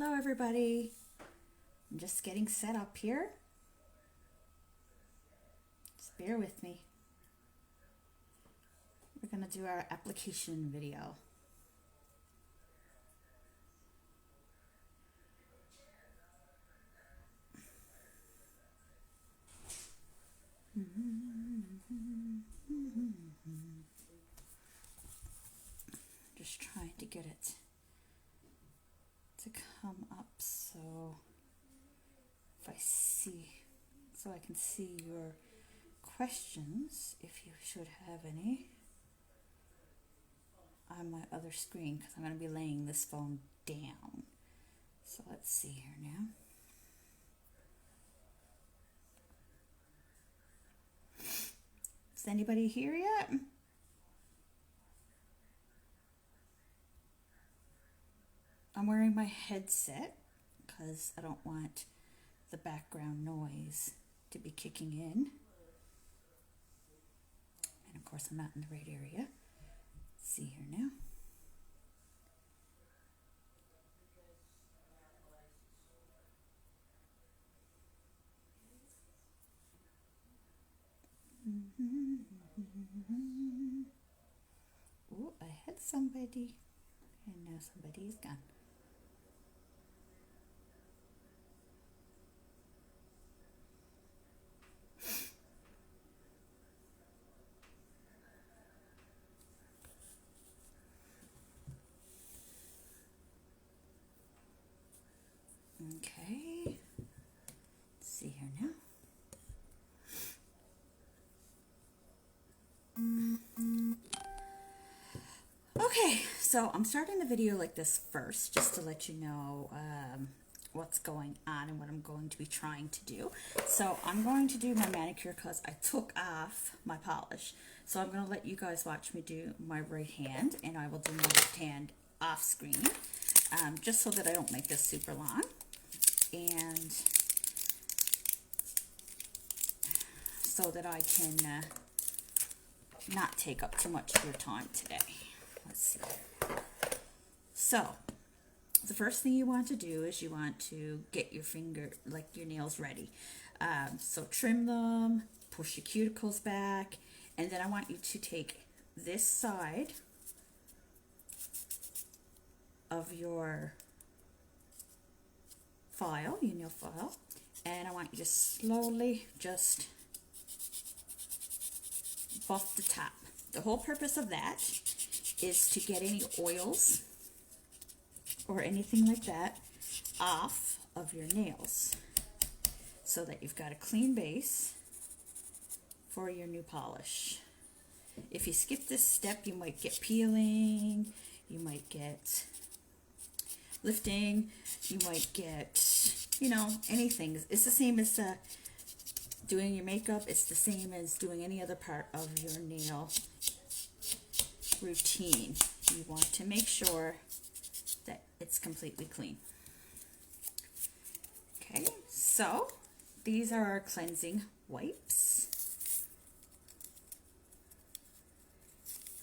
Hello everybody. I'm just getting set up here. Just bear with me. We're going to do our application video. Just trying to get it to come up so I can see your questions if you should have any on my other screen, because I'm going to be laying this phone down. So let's see here now. Is anybody here yet? I'm wearing my headset because I don't want the background noise to be kicking in. And of course I'm not in the right area. Let's see here now. Oh, I had somebody and now somebody is gone. Okay, let's see here now. Okay, so I'm starting the video like this first, just to let you know what's going on and what I'm going to be trying to do. So I'm going to do my manicure because I took off my polish. So I'm going to let you guys watch me do my right hand, and I will do my left hand off screen, just so that I don't make this super long. And so that I can not take up too much of your time today. Let's see. So, the first thing you want to do is you want to get your your nails ready. So trim them, push your cuticles back, and then I want you to take this side of your nail file, and I want you to slowly just buff the top. The whole purpose of that is to get any oils or anything like that off of your nails so that you've got a clean base for your new polish. If you skip this step, you might get peeling, you might get lifting, you might get, anything. It's the same as doing your makeup. It's the same as doing any other part of your nail routine. You want to make sure that it's completely clean. Okay, so these are our cleansing wipes.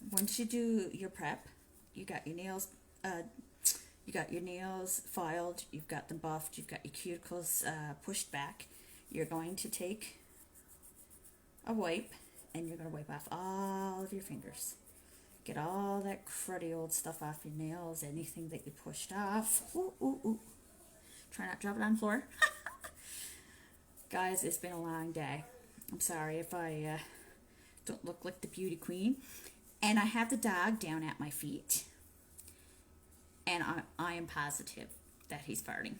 Once you do your prep, you got your nails filed, you've got them buffed, you've got your cuticles pushed back. You're going to take a wipe and you're going to wipe off all of your fingers. Get all that cruddy old stuff off your nails, anything that you pushed off. Ooh, ooh, ooh. Try not to drop it on the floor. Guys, it's been a long day. I'm sorry if I don't look like the beauty queen. And I have the dog down at my feet. And I am positive that he's farting.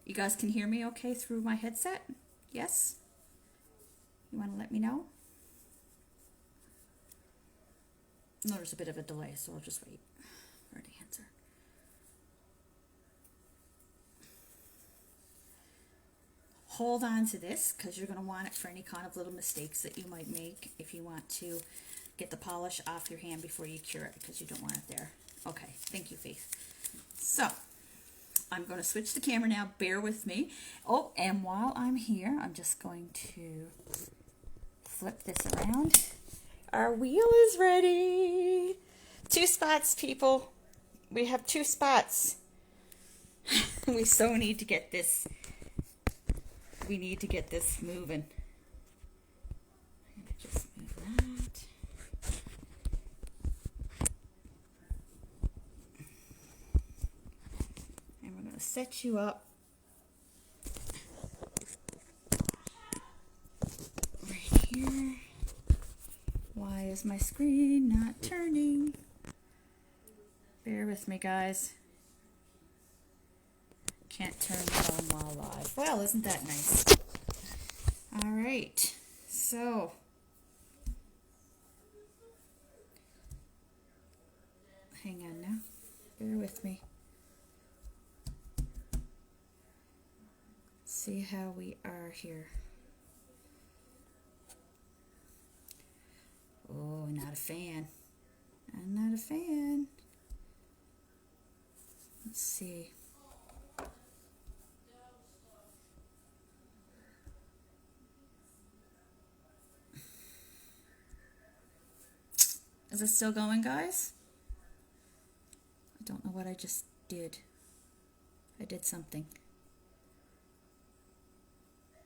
You guys can hear me okay through my headset? Yes? You want to let me know? No, there's a bit of a delay, so I'll just wait for the answer. Hold on to this because you're going to want it for any kind of little mistakes that you might make if you want to get the polish off your hand before you cure it, because you don't want it there. Okay, thank you, Faith. So, I'm going to switch the camera now. Bear with me. Oh, and while I'm here, I'm just going to flip this around. Our wheel is ready. 2 spots, people. We have 2 spots. We so need to get this, moving. I'm gonna just move that. And we're gonna set you up right here. Why is my screen not turning? Bear with me, guys. Can't turn the phone while live. Well, isn't that nice? All right, so hang on now. Bear with me. See how we are here. Oh, not a fan. I'm not a fan. Let's see. Is it still going, guys? I don't know what I just did. I did something.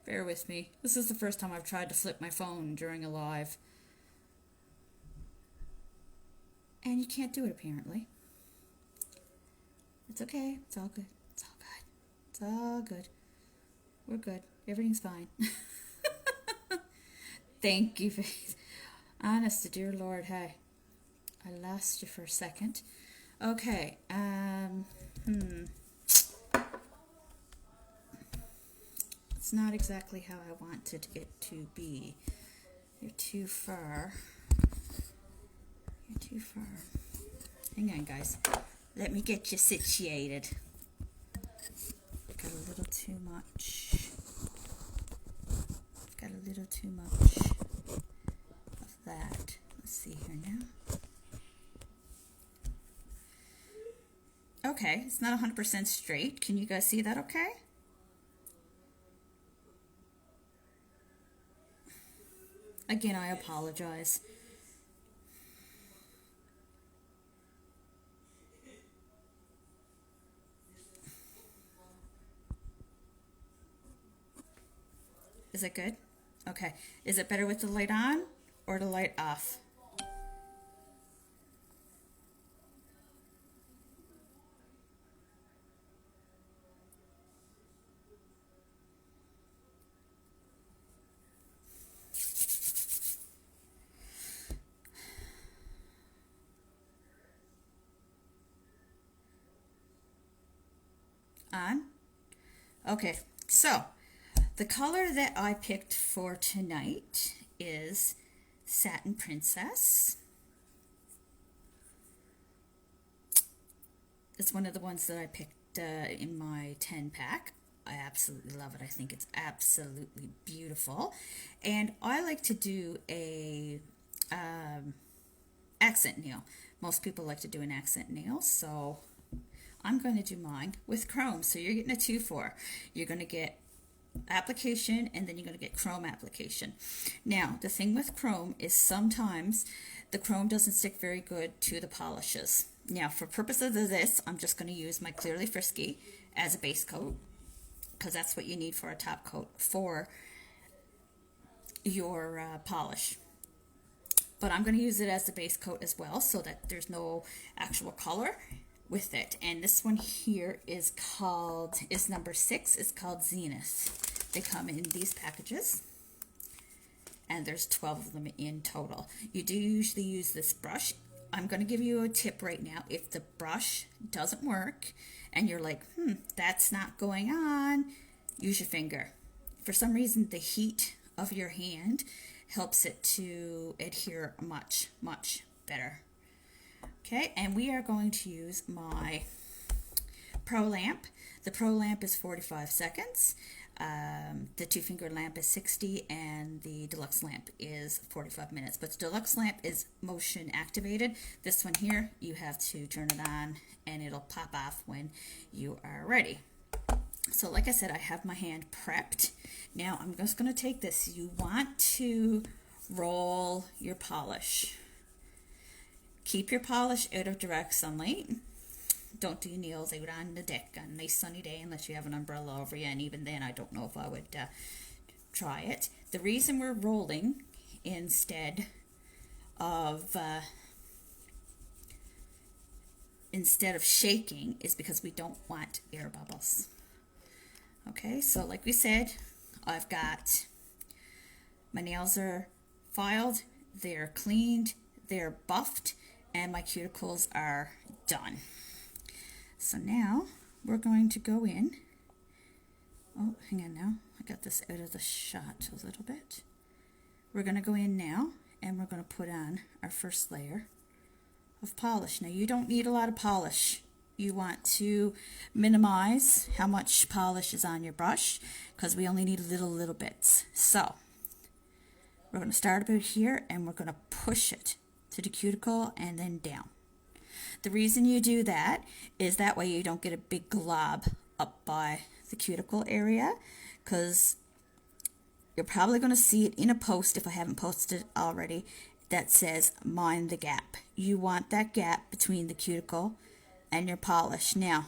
Bear with me. This is the first time I've tried to flip my phone during a live. And you can't do it, apparently. It's okay. It's all good. It's all good. It's all good. We're good. Everything's fine. Thank you, Faith. Honest to dear Lord, hey. I lost you for a second. Okay. It's not exactly how I wanted it to be. You're too far. You're too far. Hang on, guys. Let me get you situated. Got a little too much. Got a little too much of that. Let's see here now. Okay, it's not 100% straight. Can you guys see that okay? Again, I apologize. Is it good? Okay. Is it better with the light on or the light off? On? Okay, so the color that I picked for tonight is Satin Princess. It's one of the ones that I picked in my 10 pack. I absolutely love it. I think it's absolutely beautiful. And I like to do a accent nail. Most people like to do an accent nail, so I'm going to do mine with chrome. So you're getting a 2-4. You're going to get application and then you're going to get chrome application. Now, the thing with chrome is sometimes the chrome doesn't stick very good to the polishes. Now, for purposes of this, I'm just going to use my Clearly Frisky as a base coat because that's what you need for a top coat for your polish. But I'm going to use it as the base coat as well so that there's no actual color with it. And this one here is number 6. It's called Zenith. They come in these packages and there's 12 of them in total. You do usually use this brush. I'm going to give you a tip right now. If the brush doesn't work and you're like, that's not going on, use your finger. For some reason, the heat of your hand helps it to adhere much, much better. Okay, and we are going to use my Pro Lamp. The Pro Lamp is 45 seconds. The 2-finger lamp is 60 and the Deluxe lamp is 45 minutes. But the Deluxe lamp is motion activated. This one here, you have to turn it on and it'll pop off when you are ready. So like I said, I have my hand prepped. Now I'm just going to take this. You want to roll your polish. Keep your polish out of direct sunlight. don't do your nails out on the deck on a nice sunny day unless you have an umbrella over you, and even then I don't know if I would try it. The reason we're rolling instead of shaking is because we don't want air bubbles. Okay, so like we said, I've got my nails are filed, they're cleaned, they're buffed, and my cuticles are done. So now we're going to go in. Oh, hang on now. I got this out of the shot a little bit. We're going to go in now and we're going to put on our first layer of polish. Now you don't need a lot of polish. You want to minimize how much polish is on your brush because we only need little bits. So we're going to start about here and we're going to push it to the cuticle and then down. The reason you do that is that way you don't get a big glob up by the cuticle area, because you're probably going to see it in a post, if I haven't posted it already, that says mind the gap. You want that gap between the cuticle and your polish. Now,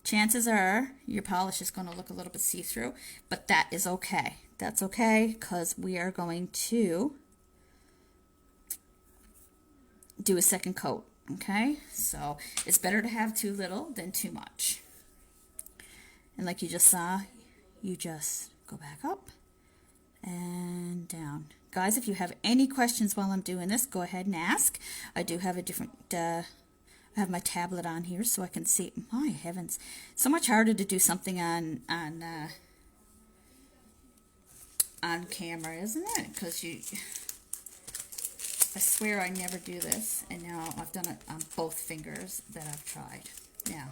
chances are your polish is going to look a little bit see-through, but that is okay. That's okay because we are going to do a second coat. Okay, so it's better to have too little than too much. And like you just saw, you just go back up and down. Guys, if you have any questions while I'm doing this, go ahead and ask. I do have a different, I have my tablet on here so I can see. My heavens, so much harder to do something on camera, isn't it? Because I swear I never do this, and now I've done it on both fingers that I've tried. Now,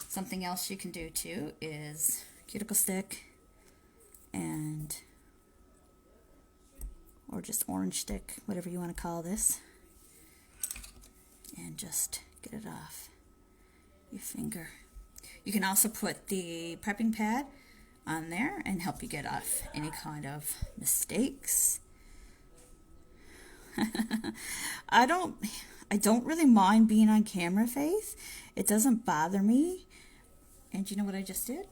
something else you can do too is cuticle stick or just orange stick, whatever you want to call this, and just get it off your finger. You can also put the prepping pad on there and help you get off any kind of mistakes. I don't really mind being on camera, Faith. It doesn't bother me. And you know what I just did?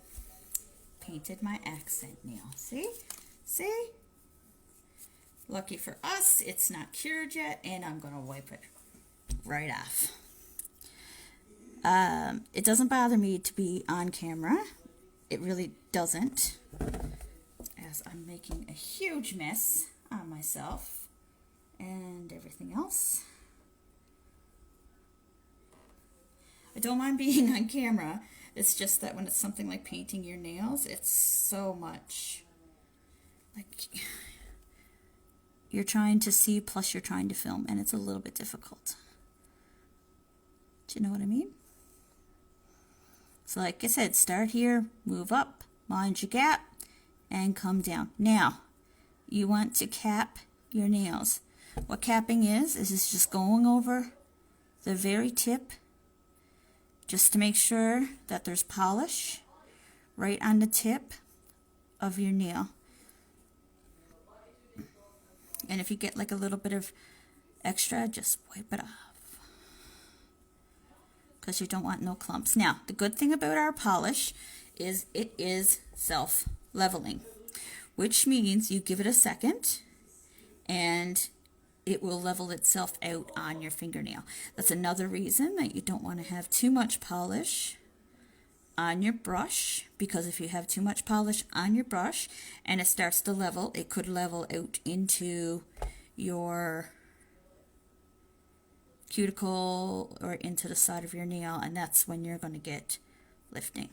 Painted my accent nail. See? See? Lucky for us, it's not cured yet, and I'm going to wipe it right off. It doesn't bother me to be on camera. It really doesn't, as I'm making a huge mess on myself and everything else. I don't mind being on camera. It's just that when it's something like painting your nails, it's so much. Like, you're trying to see, plus you're trying to film, and it's a little bit difficult. Do you know what I mean? So like I said, start here, move up, mind your gap, and come down. Now, you want to cap your nails. What capping is it's just going over the very tip just to make sure that there's polish right on the tip of your nail. And if you get like a little bit of extra, just wipe it off, because you don't want no clumps. Now, the good thing about our polish is it is self-leveling, which means you give it a second and it will level itself out on your fingernail. That's another reason that you don't want to have too much polish on your brush, because if you have too much polish on your brush and it starts to level, it could level out into your cuticle or into the side of your nail, and that's when you're going to get lifting.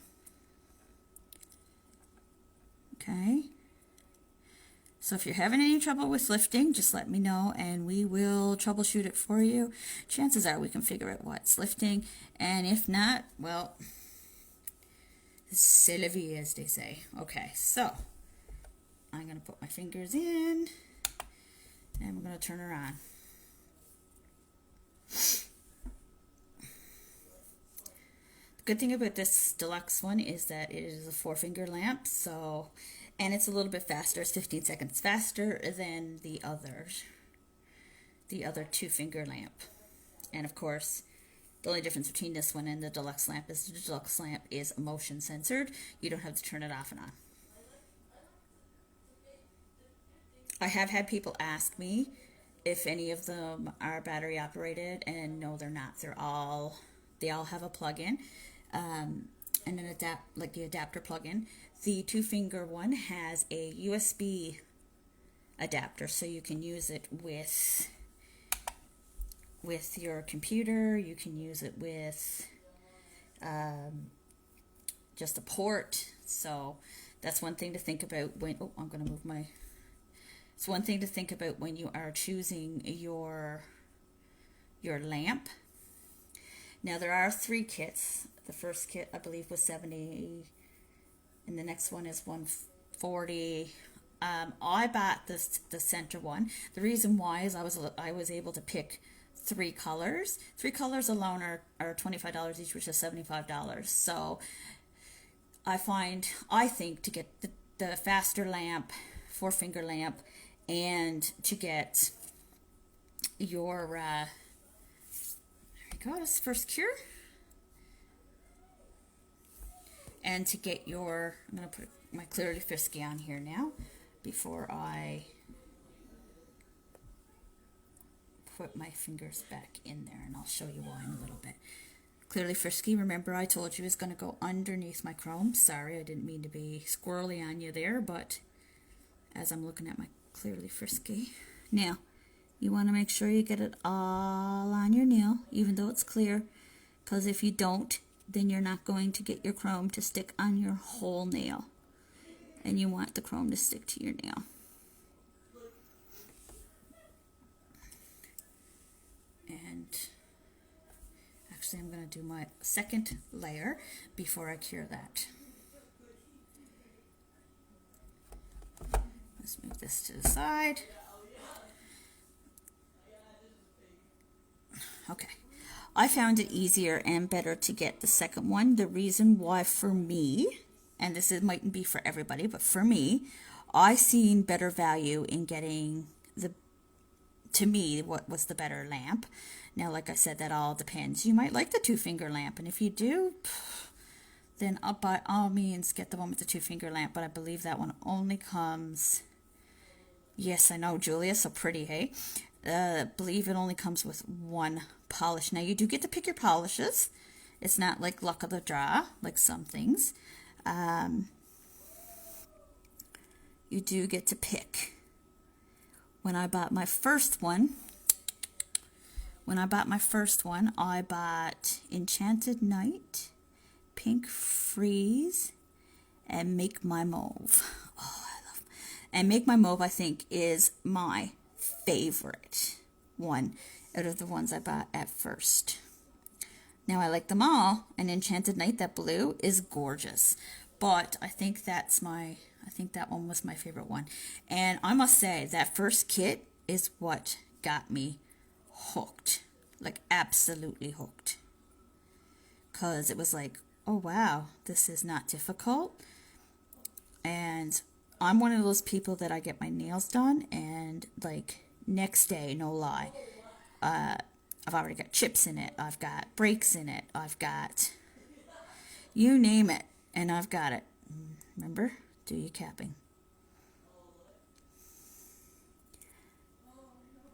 Okay? So if you're having any trouble with lifting, just let me know and we will troubleshoot it for you. Chances are we can figure out what's lifting, and if not, well, c'est la vie, as they say. Okay, so I'm going to put my fingers in and we're going to turn her on. The good thing about this deluxe one is that it is a 4-finger lamp, so, and it's a little bit faster. It's 15 seconds faster than the other 2-finger lamp. And of course, The only difference between this one and the deluxe lamp is the deluxe lamp is motion censored. You don't have to turn it off and on. I have had people ask me if any of them are battery operated, and no, they're not. They all have a plug-in, and an the adapter plug-in. The two-finger one has a USB adapter, so you can use it with your computer. You can use it with just a port. So that's one thing to think about when. Oh, I'm going to move my. It's one thing to think about when you are choosing your lamp. Now there are 3 kits. The first kit I believe was $70, and the next one is $140. I bought the center one. The reason why is I was able to pick 3 colors. 3 colors alone are $25 each, which is $75. So I think to get the faster lamp, 4-finger lamp, and to get your there you go, this first cure, and to get your, I'm going to put my Clearly Frisky on here now before I put my fingers back in there, and I'll show you why in a little bit. Clearly Frisky, remember I told you is going to go underneath my chrome. Sorry, I didn't mean to be squirrely on you there, but as I'm looking at my Clearly Frisky. Now, you want to make sure you get it all on your nail, even though it's clear, because if you don't, then you're not going to get your chrome to stick on your whole nail. And you want the chrome to stick to your nail. And actually, I'm going to do my second layer before I cure that. Let's move this to the side. Okay. I found it easier and better to get the second one. The reason why for me, and this mightn't be for everybody, but for me, I seen better value in getting to me, what was the better lamp. Now, like I said, that all depends. You might like the 2-finger lamp, and if you do, then by all means get the one with the 2-finger lamp, but I believe that one only comes... Yes, I know, Julia, so pretty, hey? Believe it only comes with 1 polish. Now, you do get to pick your polishes. It's not like luck of the draw, like some things. You do get to pick. When I bought my first one, I bought Enchanted Night, Pink Freeze, and Make My Mauve. And Make My Mauve, I think, is my favorite one out of the ones I bought at first. Now, I like them all, and Enchanted Night, that blue, is gorgeous. But I think that one was my favorite one. And I must say, that first kit is what got me hooked. Like, absolutely hooked. Because it was like, oh, wow, this is not difficult. And I'm one of those people that I get my nails done, and like next day, no lie, I've already got chips in it, I've got breaks in it, I've got you name it, and I've got it. Remember, do your capping.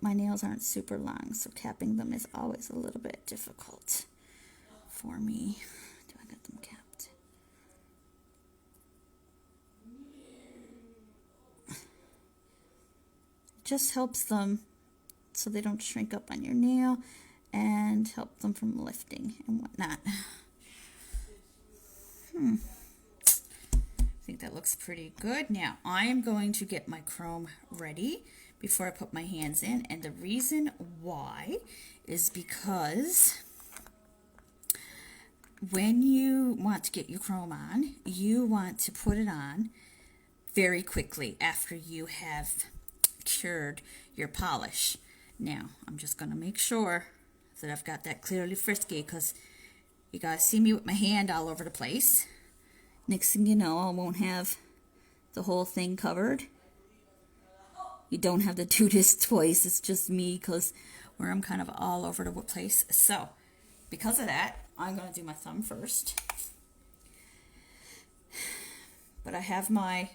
My nails aren't super long, so capping them is always a little bit difficult for me. Do I get them capped? Just helps them so they don't shrink up on your nail and help them from lifting and whatnot. I think that looks pretty good. Now, I am going to get my chrome ready before I put my hands in, and the reason why is because when you want to get your chrome on, you want to put it on very quickly after you have cured your polish. Now, I'm just going to make sure that I've got that Clearly Frisky, because you guys see me with my hand all over the place. Next thing you know, I won't have the whole thing covered. You don't have to do this twice. It's just me, because where I'm kind of all over the place. So, because of that, I'm going to do my thumb first. But I have my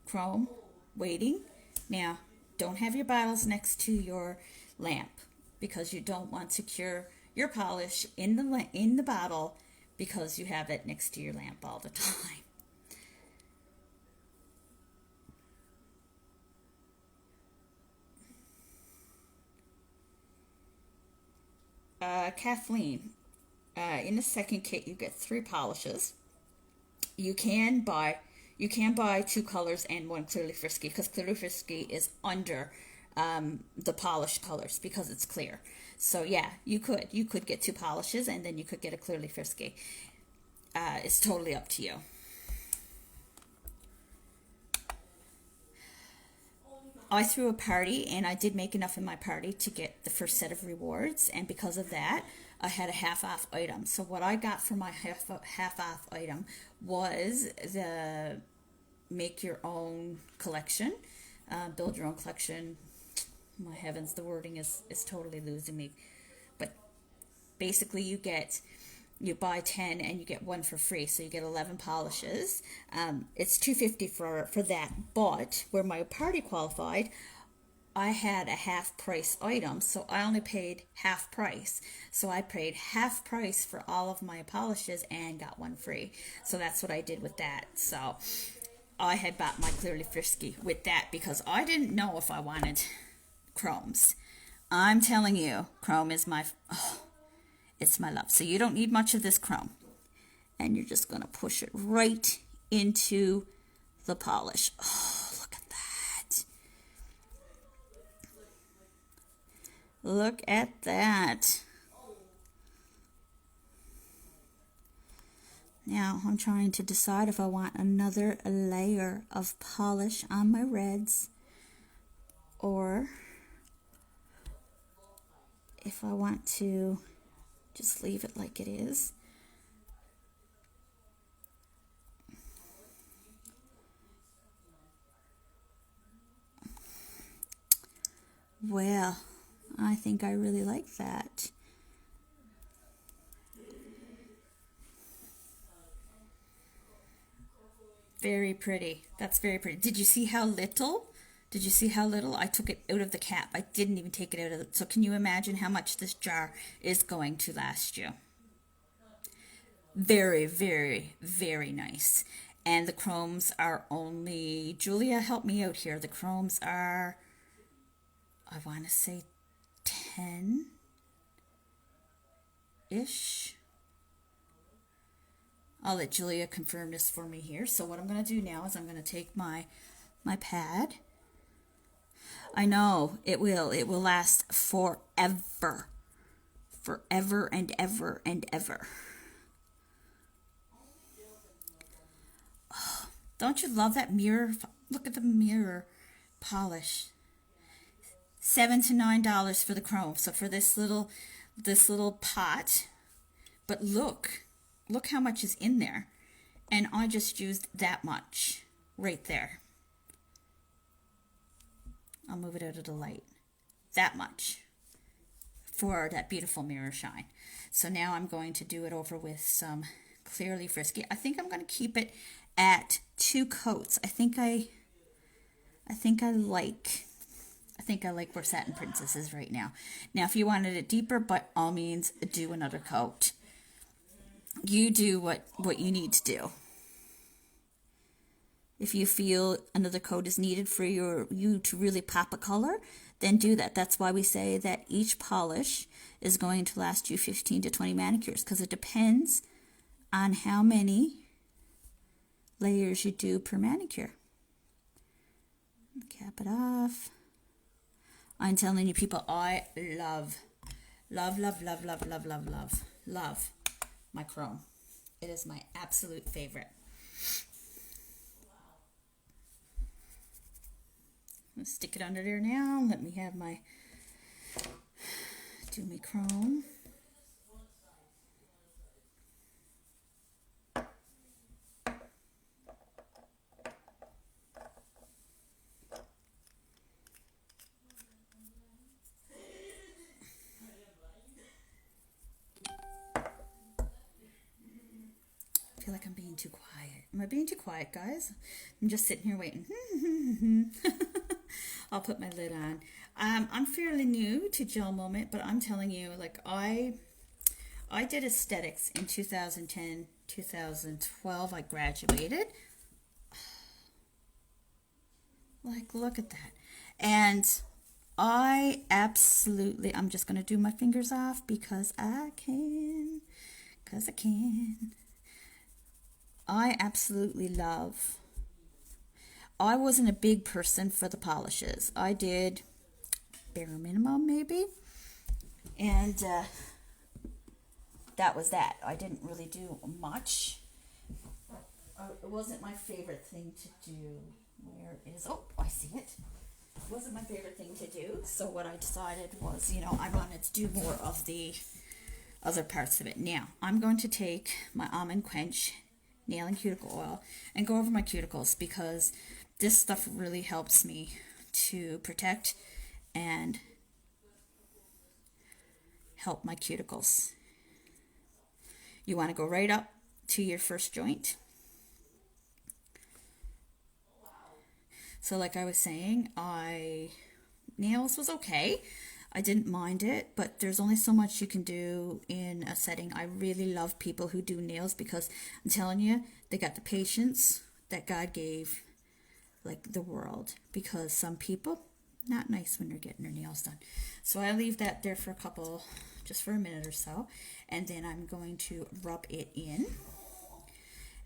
chrome waiting. Now, don't have your bottles next to your lamp because you don't want to cure your polish in the bottle because you have it next to your lamp all the time. Kathleen, in the second kit you get 3 polishes. You can buy 2 colors and 1 Clearly Frisky because Clearly Frisky is under the polished colors because it's clear. So yeah, you could get 2 polishes and then you could get a Clearly Frisky. It's totally up to you. I threw a party and I did make enough in my party to get the first set of rewards, and because of that I had a half-off item. So what I got for my half-off item was the make your own collection, build your own collection. My heavens, the wording is totally losing me. But basically you buy 10 and you get 1 for free, so you get 11 polishes. It's $2.50 for that, but where my party qualified, I had a half price item, so I only paid half price. So I paid half price for all of my polishes and got 1 free. So that's what I did with that. So I had bought my Clearly Frisky with that because I didn't know if I wanted chromes. I'm telling you, chrome is it's my love. So you don't need much of this chrome. And you're just going to push it right into the polish. Oh, look at that. Look at that. Now I'm trying to decide if I want another layer of polish on my reds or if I want to just leave it like it is. Well, I think I really like that. Very pretty. That's very pretty. Did you see how little? Did you see how little? I took it out of the cap. I didn't even take it out of the... So can you imagine how much this jar is going to last you? Very, very, very nice. And the chromes are only... Julia, help me out here. The chromes are... I want to say 10-ish. I'll let Julia confirm this for me here. So what I'm going to do now is I'm going to take my pad. I know, it will. It will last forever. Forever and ever and ever. Oh, don't you love that mirror? Look at the mirror polish. $7 to $9 for the chrome. So for this little pot. But look how much is in there. And I just used that much right there. I'll move it out of the light. That much for that beautiful mirror shine. So now I'm going to do it over with some Clearly Frisky. I think I'm going to keep it at 2 coats. I think I like where Satin Princess is right now. Now, if you wanted it deeper, by all means, do another coat. You do what you need to do. If you feel another coat is needed for you to really pop a color, then do that. That's why we say that each polish is going to last you 15 to 20 manicures, because it depends on how many layers you do per manicure. Cap it off. I'm telling you, people, I love my chrome. It is my absolute favorite. Let's stick it under there now. Let me have my chrome. feel like I'm being too quiet. Am I being too quiet, guys? I'm just sitting here waiting. I'll put my lid on. I'm fairly new to Gel Moment, but I'm telling you, like, I did aesthetics in 2010, 2012. I graduated. Like, look at that. And I absolutely, I'm just going to do my fingers off because I can. Because I can. I absolutely love. I wasn't a big person for the polishes. I did bare minimum maybe. And that was that. I didn't really do much. It wasn't my favorite thing to do. Where is, oh, I see it. It wasn't my favorite thing to do. So what I decided was, you know, I wanted to do more of the other parts of it. Now, I'm going to take my Almond Quench nail and cuticle oil and go over my cuticles because this stuff really helps me to protect and help my cuticles. You want to go right up to your first joint. So like I was saying, nails was okay. I didn't mind it, but there's only so much you can do in a setting. I really love people who do nails because I'm telling you, they got the patience that God gave like the world, because some people, not nice when they're getting their nails done. So I leave that there for just for a minute or so, and then I'm going to rub it in.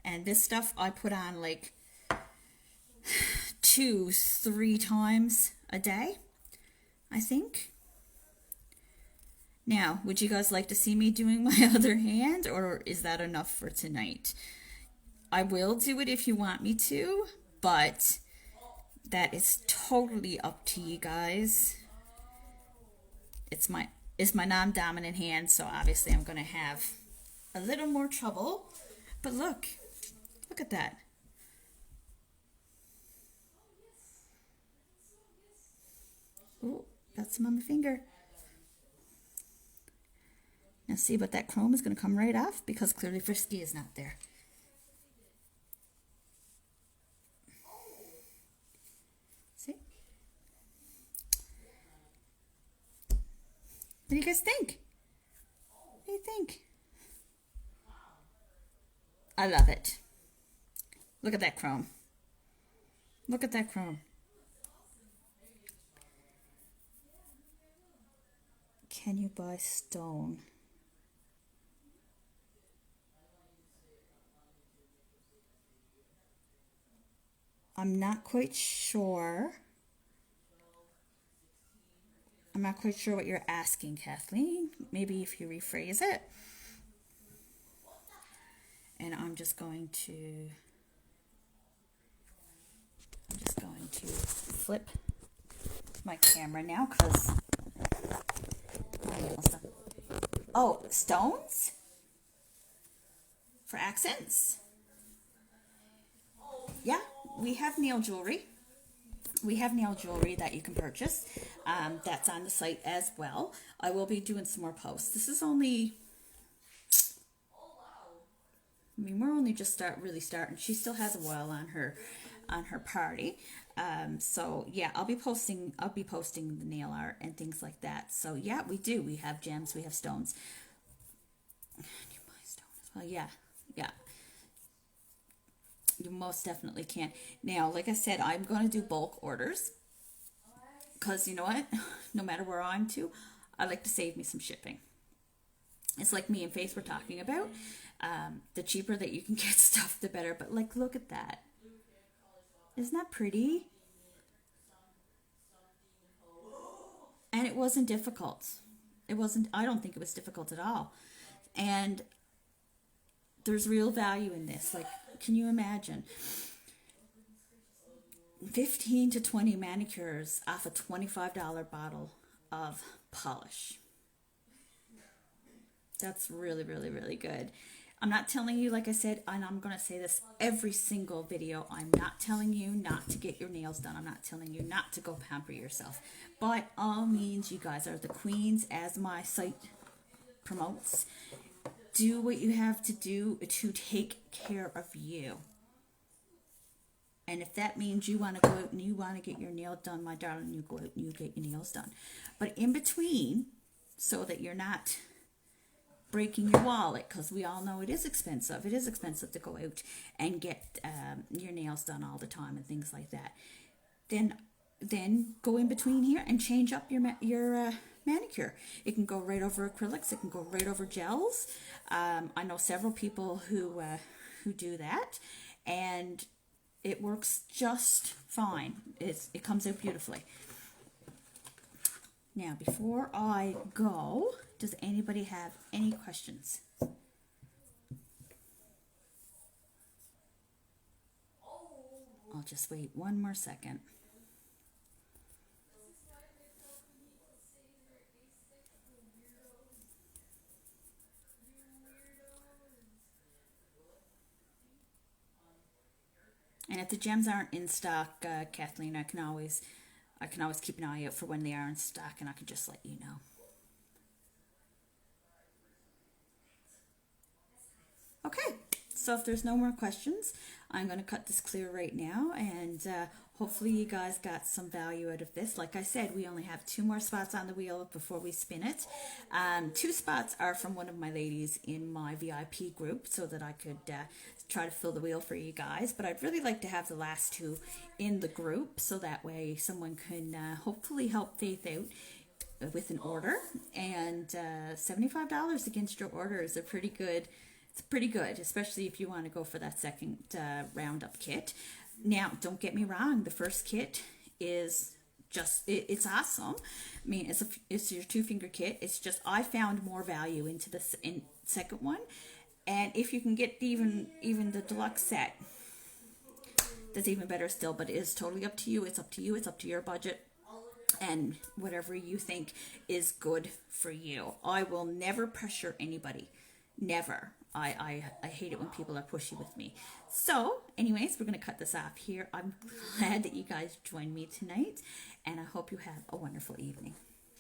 And this stuff I put on like 2-3 times a day, I think. Now, would you guys like to see me doing my other hand, or is that enough for tonight? I will do it if you want me to, but that is totally up to you guys. It's my non-dominant hand, so obviously I'm going to have a little more trouble. But look at that. Oh, got some on my finger. Now see, but that chrome is going to come right off because clearly Frisky is not there. See? What do you guys think? What do you think? I love it. Look at that chrome. Look at that chrome. Can you buy stone? I'm not quite sure. I'm not quite sure what you're asking, Kathleen. Maybe if you rephrase it. And I'm just going to flip my camera now because my nails done. Oh, stones? For accents? Yeah, we have nail jewelry. We have nail jewelry that you can purchase. That's on the site as well. I will be doing some more posts. This is only, I mean, we're only just really starting. She still has a while on her party. So yeah, I'll be posting the nail art and things like that. So yeah, we do. We have gems, we have stones. You buy stone as well. Yeah. You most definitely can. Now, like I said, I'm going to do bulk orders because you know what? No matter where I'm to, I like to save me some shipping. It's like me and Faith were talking about. The cheaper that you can get stuff, the better. But like, look at that. Isn't that pretty? And it wasn't difficult. I don't think it was difficult at all. And there's real value in this. Like, can you imagine 15 to 20 manicures off a $25 bottle of polish? That's really, really, really good. I'm not telling you, like I said, and I'm going to say this every single video, I'm not telling you not to get your nails done. I'm not telling you not to go pamper yourself. By all means, you guys are the queens, as my site promotes, do what you have to do to take care of you. And if that means you want to go out and you want to get your nails done, my darling, you go out and you get your nails done. But in between, so that you're not breaking your wallet, because we all know it is expensive. It is expensive to go out and get your nails done all the time and things like that. Then go in between here and change up your manicure. It can go right over acrylics. It can go right over gels. I know several people who do that, and it works just fine. It comes out beautifully. Now, before I go, does anybody have any questions? I'll just wait one more second. And if the gems aren't in stock, Kathleen, I can always keep an eye out for when they are in stock, and I can just let you know. Okay, so if there's no more questions, I'm going to cut this clear right now, and hopefully you guys got some value out of this. Like I said, we only have 2 more spots on the wheel before we spin it. 2 spots are from one of my ladies in my VIP group, so that I could try to fill the wheel for you guys. But I'd really like to have the last 2 in the group, so that way someone can hopefully help Faith out with an order. And $75 against your order is a pretty good. It's pretty good, especially if you want to go for that second roundup kit. Now, don't get me wrong, the first kit is just, it's awesome. I mean, it's your 2-finger kit. It's just, I found more value into the second one. And if you can get even the deluxe set, that's even better still. But it is totally up to you. It's up to you. It's up to your budget. And whatever you think is good for you. I will never pressure anybody. Never. I hate it when people are pushy with me. So, anyways, we're going to cut this off here. I'm glad that you guys joined me tonight, and I hope you have a wonderful evening.